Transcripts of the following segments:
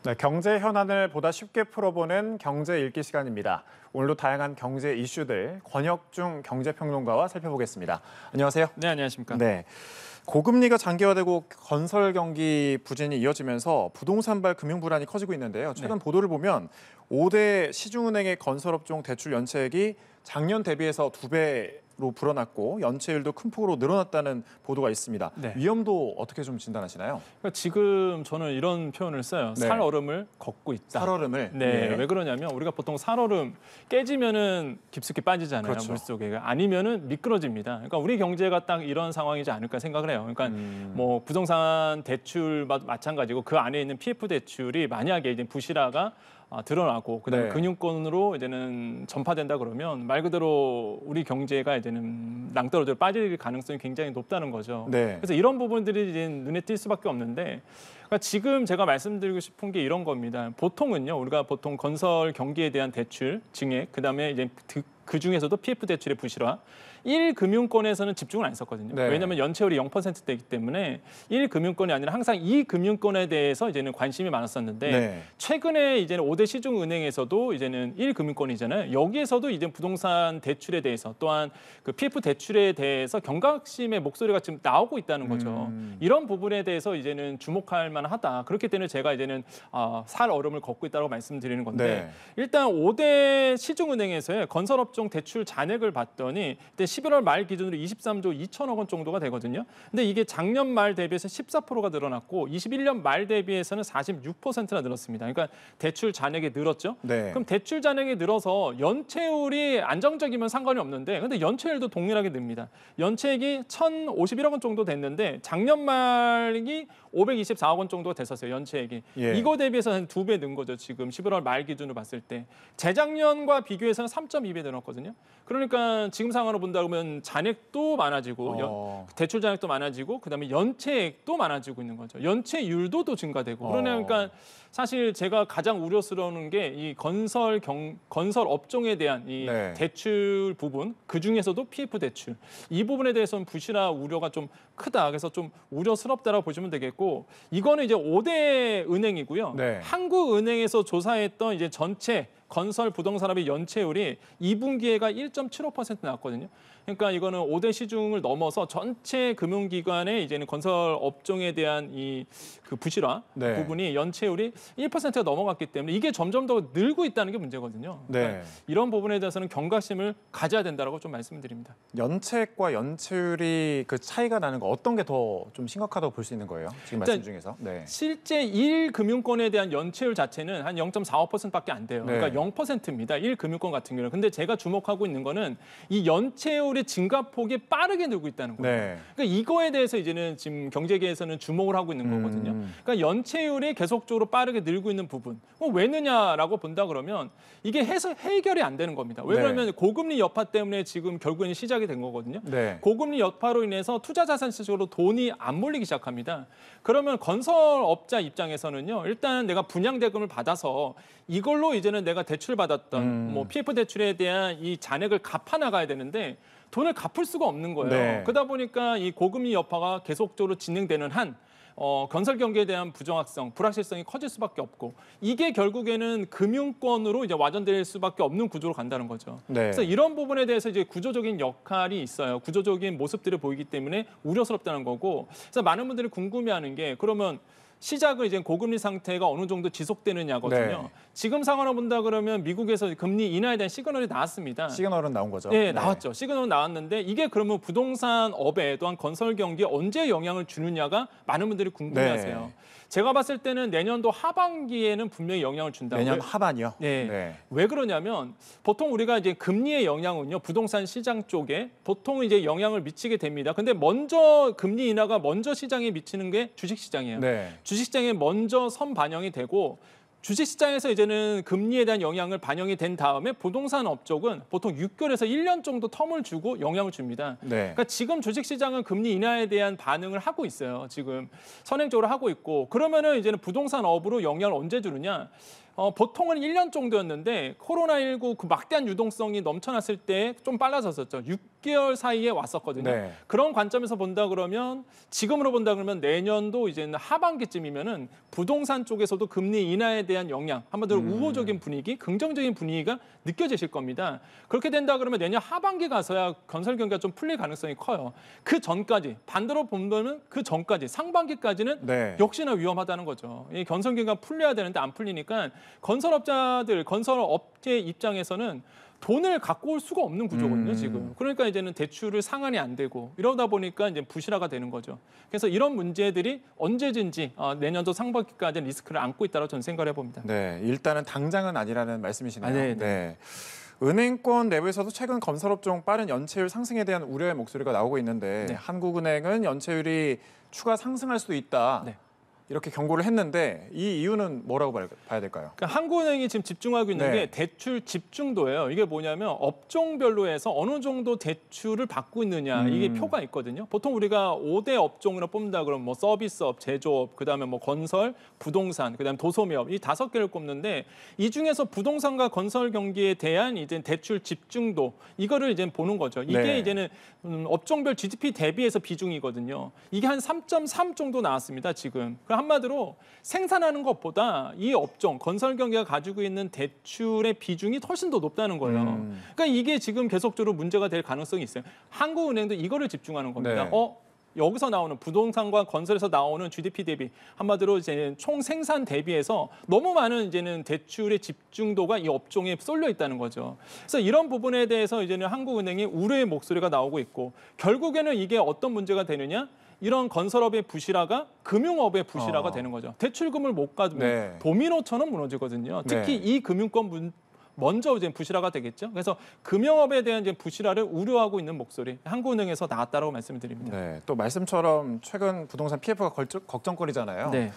네, 경제 현안을 보다 쉽게 풀어보는 경제 읽기 시간입니다. 오늘도 다양한 경제 이슈들 권혁중 경제평론가와 살펴보겠습니다. 안녕하세요. 네, 안녕하십니까. 네, 고금리가 장기화되고 건설 경기 부진이 이어지면서 부동산발 금융 불안이 커지고 있는데요. 최근 보도를 보면 5대 시중은행의 건설업종 대출 연체액이 작년 대비해서 2배로 불어났고 연체율도 큰 폭으로 늘어났다는 보도가 있습니다. 네. 위험도 어떻게 좀 진단하시나요? 그러니까 지금 저는 이런 표현을 써요. 네. 살얼음을 걷고 있다. 살얼음을? 네. 왜 그러냐면 우리가 보통 살얼음 깨지면은 깊숙이 빠지잖아요. 그렇죠. 물속에. 아니면은 미끄러집니다. 그러니까 우리 경제가 딱 이런 상황이지 않을까 생각을 해요. 그러니까 뭐 부동산 대출과 마찬가지고 그 안에 있는 PF 대출이 만약에 이제 부실화가 드러나고 그다음에 네. 금융권으로 이제는 전파된다 그러면 말 그대로 우리 경제가 이제는 낭떠러지로 빠질 가능성이 굉장히 높다는 거죠. 네. 그래서 이런 부분들이 이제 눈에 띌 수밖에 없는데 그러니까 지금 제가 말씀드리고 싶은 게 이런 겁니다. 보통은요, 우리가 보통 건설 경기에 대한 대출, 증액, 그다음에 이제 그 중에서도 PF 대출의 부실화, 1금융권에서는 집중을 안 했었거든요. 네. 왜냐하면 연체율이 0%대이기 때문에 1금융권이 아니라 항상 2금융권에 대해서 이제는 관심이 많았었는데 네. 최근에 이제는 5대 시중은행에서도 이제는 1금융권이잖아요. 여기에서도 이제 부동산 대출에 대해서 또한 그 PF 대출에 대해서 경각심의 목소리가 지금 나오고 있다는 거죠. 이런 부분에 대해서 이제는 주목할 만하다. 그렇기 때문에 제가 이제는 살 얼음을 걷고 있다고 말씀드리는 건데 네. 일단 5대 시중은행에서의 건설업종 대출 잔액을 봤더니 그때 11월 말 기준으로 23조 2천억 원 정도가 되거든요. 근데 이게 작년 말 대비해서 14%가 늘어났고 21년 말 대비해서는 46%나 늘었습니다. 그러니까 대출 잔액이 늘었죠. 네. 그럼 대출 잔액이 늘어서 연체율이 안정적이면 상관이 없는데 근데 연체율도 동일하게 늡니다. 연체액이 1,051억 원 정도 됐는데 작년 말이 524억 원 정도가 됐었어요. 연체액이. 예. 이거 대비해서 한 2배 는 거죠. 지금 11월 말 기준으로 봤을 때. 재작년과 비교해서는 3.2배 늘었거든요. 그러니까 지금 상황으로 본다 그러면 잔액도 많아지고 대출 잔액도 많아지고 그다음에 연체액도 많아지고 있는 거죠. 연체율도 또 증가되고. 그러니까 사실 제가 가장 우려스러운 게 이 건설 업종에 대한 이 네. 대출 부분, 그 중에서도 PF 대출. 이 부분에 대해서는 부실화 우려가 좀 크다. 그래서 좀 우려스럽다라고 보시면 되겠고 이거는 이제 5대 은행이고요. 네. 한국은행에서 조사했던 이제 전체 건설 부동산업의 연체율이 2분기에가 1.75% 나왔거든요. 그러니까 이거는 5대 시중을 넘어서 전체 금융기관의 이제는 건설 업종에 대한 이 그 부실화 네. 부분이 연체율이 1%가 넘어갔기 때문에 이게 점점 더 늘고 있다는 게 문제거든요. 그러니까 네. 이런 부분에 대해서는 경각심을 가져야 된다라고 좀 말씀드립니다. 연체액과 연체율이 그 차이가 나는 거 어떤 게 더 좀 심각하다고 볼 수 있는 거예요? 지금 말씀 중에서. 네. 실제 1금융권에 대한 연체율 자체는 한 0.45%밖에 안 돼요. 네. 그러니까 0%입니다. 1금융권 같은 경우는. 근데 제가 주목하고 있는 거는 이 연체율의 증가폭이 빠르게 늘고 있다는 거예요. 네. 그러니까 이거에 대해서 이제는 지금 경제계에서는 주목을 하고 있는 거거든요. 그러니까 연체율이 계속적으로 빠르게 늘고 있는 부분. 왜 느냐라고 본다 그러면 이게 해결이 안 되는 겁니다. 왜 네. 그러면 고금리 여파 때문에 지금 결국에는 시작이 된 거거든요. 네. 고금리 여파로 인해서 투자 자산 시장으로 돈이 안 몰리기 시작합니다. 그러면 건설업자 입장에서는요. 일단 내가 분양 대금을 받아서 이걸로 이제는 내가 대출 받았던 뭐 PF 대출에 대한 이 잔액을 갚아 나가야 되는데 돈을 갚을 수가 없는 거예요. 네. 그러다 보니까 이 고금리 여파가 계속적으로 진행되는 한 건설 경기에 대한 부정확성, 불확실성이 커질 수밖에 없고 이게 결국에는 금융권으로 이제 와전될 수밖에 없는 구조로 간다는 거죠. 네. 그래서 이런 부분에 대해서 이제 구조적인 역할이 있어요. 구조적인 모습들을 보이기 때문에 우려스럽다는 거고. 그래서 많은 분들이 궁금해하는 게 그러면 시작은 이제 고금리 상태가 어느 정도 지속되느냐거든요. 네. 지금 상황을 본다 그러면 미국에서 금리 인하에 대한 시그널이 나왔습니다. 시그널은 나온 거죠? 네, 나왔죠. 시그널은 나왔는데 이게 그러면 부동산업에 또한 건설 경기에 언제 영향을 주느냐가 많은 분들이 궁금해하세요. 네. 제가 봤을 때는 내년도 하반기에는 분명히 영향을 준다. 내년 하반이요? 네. 네. 왜 그러냐면 보통 우리가 이제 금리의 영향은요 부동산 시장 쪽에 보통 이제 영향을 미치게 됩니다. 근데 먼저 금리 인하가 먼저 시장에 미치는 게 주식 시장이에요. 네. 주식 시장에 먼저 선반영이 되고 주식시장에서 이제는 금리에 대한 영향을 반영이 된 다음에 부동산 업종은 보통 6개월에서 1년 정도 텀을 주고 영향을 줍니다. 네. 그러니까 지금 주식시장은 금리 인하에 대한 반응을 하고 있어요. 지금 선행적으로 하고 있고 그러면은 이제는 부동산 업으로 영향을 언제 주느냐? 보통은 1년 정도였는데 코로나19 그 막대한 유동성이 넘쳐났을 때 좀 빨라졌었죠. 6개월 사이에 왔었거든요. 네. 그런 관점에서 본다 그러면 지금으로 본다 그러면 내년도 이제는 하반기쯤이면은 부동산 쪽에서도 금리 인하에 대한 영향, 한마디로 우호적인 분위기, 긍정적인 분위기가 느껴지실 겁니다. 그렇게 된다 그러면 내년 하반기 가서야 건설 경기가 좀 풀릴 가능성이 커요. 그 전까지 반대로 보면은 그 전까지 상반기까지는 네. 역시나 위험하다는 거죠. 이 건설 경기가 풀려야 되는데 안 풀리니까 건설업자들, 건설업체 입장에서는 돈을 갖고 올 수가 없는 구조거든요, 지금. 그러니까 이제는 대출을 상환이 안 되고 이러다 보니까 이제 부실화가 되는 거죠. 그래서 이런 문제들이 언제든지 내년도 상반기까지 리스크를 안고 있다고 저는 생각을 해봅니다. 네, 일단은 당장은 아니라는 말씀이시네요. 네. 네. 은행권 내부에서도 최근 건설업종 빠른 연체율 상승에 대한 우려의 목소리가 나오고 있는데 네. 한국은행은 연체율이 추가 상승할 수도 있다. 네. 이렇게 경고를 했는데 이 이유는 뭐라고 봐야 될까요? 그러니까 한국은행이 지금 집중하고 있는 네. 게 대출 집중도예요. 이게 뭐냐면 업종별로 해서 어느 정도 대출을 받고 있느냐 이게 표가 있거든요. 보통 우리가 5대 업종으로 뽑는다 그러면 뭐 서비스업, 제조업, 그다음에 뭐 건설, 부동산, 그다음에 도소매업 이 5개를 꼽는데 이 중에서 부동산과 건설 경기에 대한 이제 대출 집중도 이거를 이제 보는 거죠. 이게 네. 이제는 업종별 GDP 대비해서 비중이거든요. 이게 한 3.3 정도 나왔습니다, 지금. 한마디로 생산하는 것보다 이 업종, 건설 경기가 가지고 있는 대출의 비중이 훨씬 더 높다는 거예요. 그러니까 이게 지금 계속적으로 문제가 될 가능성이 있어요. 한국은행도 이거를 집중하는 겁니다. 네. 여기서 나오는 부동산과 건설에서 나오는 GDP 대비 한마디로 이제 총 생산 대비해서 너무 많은 이제는 대출의 집중도가 이 업종에 쏠려 있다는 거죠. 그래서 이런 부분에 대해서 이제는 한국은행이 우려의 목소리가 나오고 있고 결국에는 이게 어떤 문제가 되느냐? 이런 건설업의 부실화가 금융업의 부실화가 되는 거죠. 대출금을 못 받으면 네. 도미노처럼 무너지거든요. 특히 네. 이 금융권 먼저 이제 부실화가 되겠죠. 그래서 금융업에 대한 이제 부실화를 우려하고 있는 목소리 한국은행에서 나왔다라고 말씀을 드립니다. 네, 또 말씀처럼 최근 부동산 PF가 걱정거리잖아요. 네.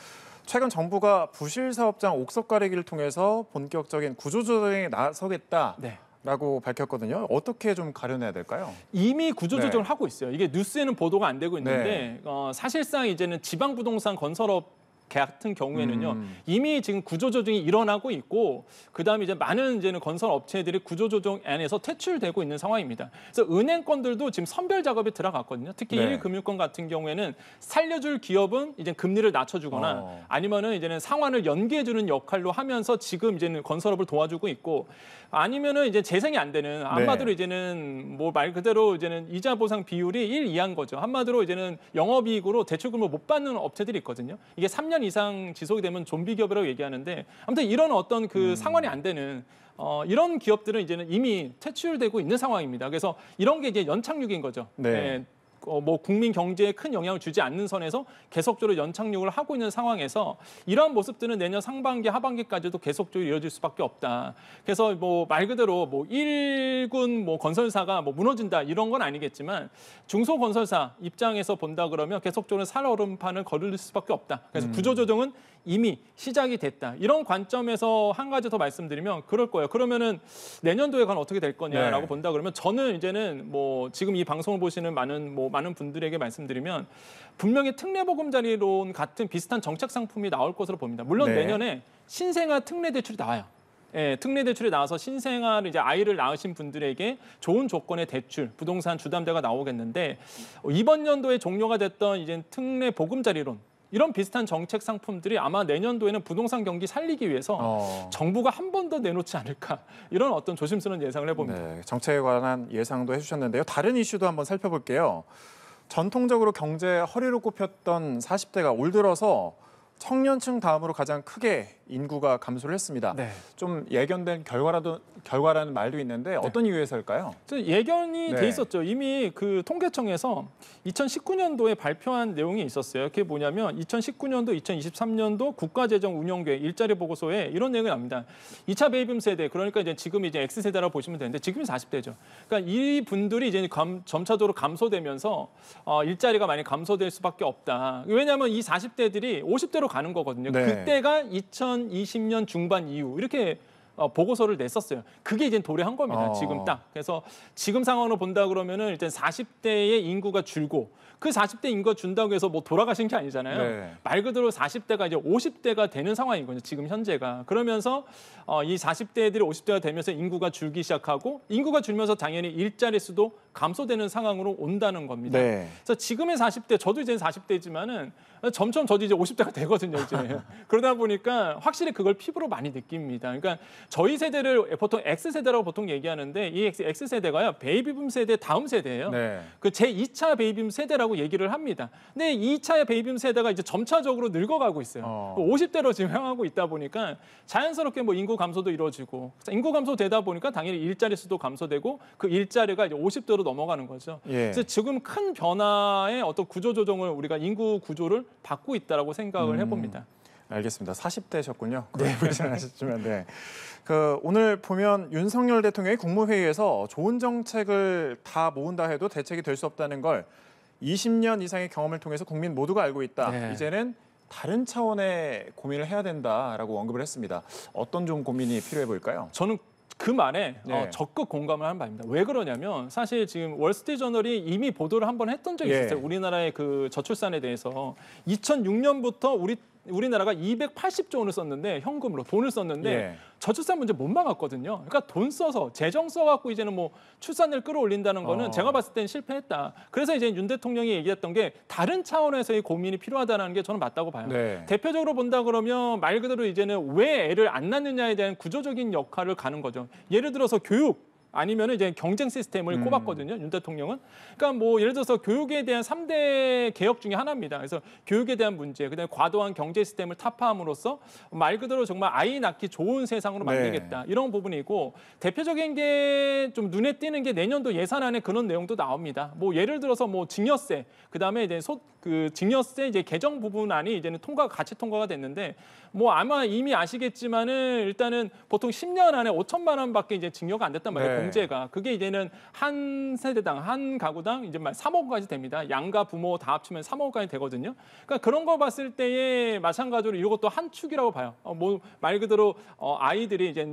최근 정부가 부실 사업장 옥석 가리기를 통해서 본격적인 구조조정에 나서겠다. 네. 라고 밝혔거든요. 어떻게 좀 가려내야 될까요? 이미 구조조정을 네. 하고 있어요. 이게 뉴스에는 보도가 안 되고 있는데 사실상 이제는 지방 부동산 건설업 같은 경우에는요 이미 지금 구조조정이 일어나고 있고 그다음에 이제 많은 이제는 건설 업체들이 구조조정 안에서 퇴출되고 있는 상황입니다. 그래서 은행권들도 지금 선별 작업에 들어갔거든요. 특히 네. 1금융권 같은 경우에는 살려줄 기업은 이제 금리를 낮춰주거나 아니면은 이제는 상환을 연기해주는 역할로 하면서 지금 이제는 건설업을 도와주고 있고 아니면은 이제 재생이 안 되는 한마디로 이제는 뭐 말 그대로 이제는 이자 보상 비율이 1 이하인 거죠. 한마디로 이제는 영업이익으로 대출금을 못 받는 업체들이 있거든요. 이게 3년 이상 지속이 되면 좀비 기업이라고 얘기하는데 아무튼 이런 어떤 그 상환이 안 되는 이런 기업들은 이제는 이미 퇴출되고 있는 상황입니다. 그래서 이런 게 이제 연착륙인 거죠. 네. 뭐 국민 경제에 큰 영향을 주지 않는 선에서 계속적으로 연착륙을 하고 있는 상황에서 이러한 모습들은 내년 상반기 하반기까지도 계속적으로 이어질 수밖에 없다. 그래서 뭐 말 그대로 뭐 1군 뭐 건설사가 뭐 무너진다 이런 건 아니겠지만 중소건설사 입장에서 본다 그러면 계속적으로 살얼음판을 걸을 수밖에 없다. 그래서 구조조정은 이미 시작이 됐다. 이런 관점에서 한 가지 더 말씀드리면 그럴 거예요. 그러면은 내년도에 관 어떻게 될 거냐라고 네. 본다 그러면 저는 이제는 뭐 지금 이 방송을 보시는 많은 분들에게 말씀드리면 분명히 특례보금자리론 같은 비슷한 정책 상품이 나올 것으로 봅니다. 물론 네. 내년에 신생아 특례 대출이 나와요. 예, 특례 대출이 나와서 신생아를 이제 아이를 낳으신 분들에게 좋은 조건의 대출, 부동산 주담대가 나오겠는데 이번 연도에 종료가 됐던 이제 특례 보금자리론 이런 비슷한 정책 상품들이 아마 내년도에는 부동산 경기 살리기 위해서 정부가 한 번 더 내놓지 않을까 이런 어떤 조심스러운 예상을 해봅니다. 네, 정책에 관한 예상도 해주셨는데요. 다른 이슈도 한번 살펴볼게요. 전통적으로 경제 허리로 꼽혔던 40대가 올 들어서 청년층 다음으로 가장 크게 인구가 감소를 했습니다. 네. 좀 예견된 결과라는 말도 있는데 어떤 이유에서일까요? 예견이 네. 돼 있었죠. 이미 그 통계청에서 2019년도에 발표한 내용이 있었어요. 그게 뭐냐면 2019년도, 2023년도 국가재정 운영계획 일자리 보고서에 이런 내용이 납니다. 2차 베이비붐 세대, 그러니까 이제 지금 이제 X세대라고 보시면 되는데 지금이 40대죠. 그러니까 이 분들이 이제 점차적으로 감소되면서 일자리가 많이 감소될 수밖에 없다. 왜냐하면 이 40대들이 50대로 가는 거거든요. 네. 그때가 2020년 중반 이후 이렇게 보고서를 냈었어요. 그게 이제 도래한 겁니다. 어. 지금 딱. 그래서 지금 상황으로 본다 그러면은 일단 40대의 인구가 줄고 그 40대 인구가 준다고 해서 뭐 돌아가신 게 아니잖아요. 네. 말 그대로 40대가 이제 50대가 되는 상황이거든요. 지금 현재가. 그러면서 이 40대들이 50대가 되면서 인구가 줄기 시작하고 인구가 줄면서 당연히 일자리 수도 감소되는 상황으로 온다는 겁니다. 네. 그래서 지금의 40대, 저도 이제 40대지만은 점점 저도 이제 50대가 되거든요, 이제. 그러다 보니까 확실히 그걸 피부로 많이 느낍니다. 그러니까 저희 세대를 보통 X세대라고 보통 얘기하는데 이 X세대가요, 베이비붐 세대 다음 세대예요. 네. 그 제2차 베이비붐 세대라고 얘기를 합니다. 근데 2차 베이비붐 세대가 이제 점차적으로 늙어가고 있어요. 50대로 지금 향하고 있다 보니까 자연스럽게 뭐 인구 감소도 이루어지고 인구 감소되다 보니까 당연히 일자리 수도 감소되고 그 일자리가 이제 50대로 넘어가는 거죠. 예. 그래서 지금 큰 변화의 어떤 구조 조정을 우리가 인구 구조를 받고 있다라고 생각을 해봅니다. 알겠습니다. 40대셨군요. 네, 말씀하셨지만 네. 그 오늘 보면 윤석열 대통령이 국무회의에서 좋은 정책을 다 모은다 해도 대책이 될 수 없다는 걸 20년 이상의 경험을 통해서 국민 모두가 알고 있다. 네. 이제는 다른 차원의 고민을 해야 된다라고 언급을 했습니다. 어떤 좀 고민이 필요해 보일까요? 저는 그 말에 네. 적극 공감을 하는 바입니다. 왜 그러냐면 사실 지금 월스트리트저널이 이미 보도를 한번 했던 적이 예. 있었어요. 우리나라의 그 저출산에 대해서 2006년부터 우리나라가 280조 원을 썼는데 현금으로 돈을 썼는데 예. 저출산 문제 못 막았거든요. 그러니까 돈 써서 재정 써갖고 이제는 뭐 출산율 끌어올린다는 거는 제가 봤을 때는 실패했다. 그래서 이제 윤 대통령이 얘기했던 게 다른 차원에서의 고민이 필요하다는 게 저는 맞다고 봐요. 네. 대표적으로 본다 그러면 말 그대로 이제는 왜 애를 안 낳느냐에 대한 구조적인 역할을 가는 거죠. 예를 들어서 교육. 아니면 이제 경쟁 시스템을 꼽았거든요. 윤 대통령은. 그러니까 뭐 예를 들어서 교육에 대한 3대 개혁 중에 하나입니다. 그래서 교육에 대한 문제, 그다음에 과도한 경제 시스템을 타파함으로써 말 그대로 정말 아이 낳기 좋은 세상으로 만들겠다. 이런 부분이고 대표적인 게 좀 눈에 띄는 게 내년도 예산안에 그런 내용도 나옵니다. 뭐 예를 들어서 뭐 증여세, 그다음에 이제 증여세 이제 개정 부분안이 이제는 같이 통과가 됐는데 뭐 아마 이미 아시겠지만은 일단은 보통 10년 안에 5천만 원밖에 이제 증여가 안 됐단 말이에요. 네. 공제가. 그게 이제는 한 세대당, 한 가구당 이제 3억 원까지 됩니다. 양가 부모 다 합치면 3억 원까지 되거든요. 그러니까 그런 거 봤을 때에 마찬가지로 이것도 한 축이라고 봐요. 뭐 말 그대로 아이들이 이제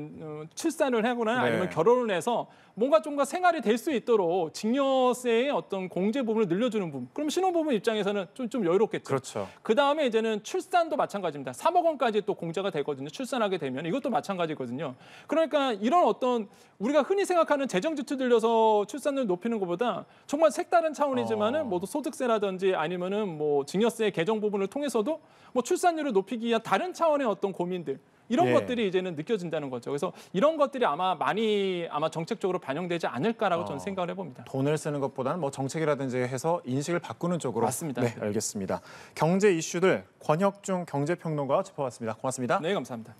출산을 하거나 네. 아니면 결혼을 해서 뭔가 좀 더 생활이 될 수 있도록 증여세의 어떤 공제 부분을 늘려주는 부분. 그럼 신혼부부 입장에서는 좀 여유롭겠죠. 그렇죠. 그 다음에 이제는 출산도 마찬가지입니다. 3억 원까지 또 공제가 되거든요. 출산하게 되면 이것도 마찬가지거든요. 그러니까 이런 어떤 우리가 흔히 생각하는 재정 지출 들려서 출산율 높이는 것보다 정말 색다른 차원이지만은 뭐 소득세라든지 아니면은 뭐 증여세 개정 부분을 통해서도 뭐 출산율을 높이기 위한 다른 차원의 어떤 고민들. 이런 예. 것들이 이제는 느껴진다는 거죠. 그래서 이런 것들이 아마 정책적으로 반영되지 않을까라고 저는 생각을 해봅니다. 돈을 쓰는 것보다는 뭐 정책이라든지 해서 인식을 바꾸는 쪽으로. 맞습니다. 네, 알겠습니다. 경제 이슈들 권혁중 경제평론가와 짚어봤습니다. 고맙습니다. 네, 감사합니다.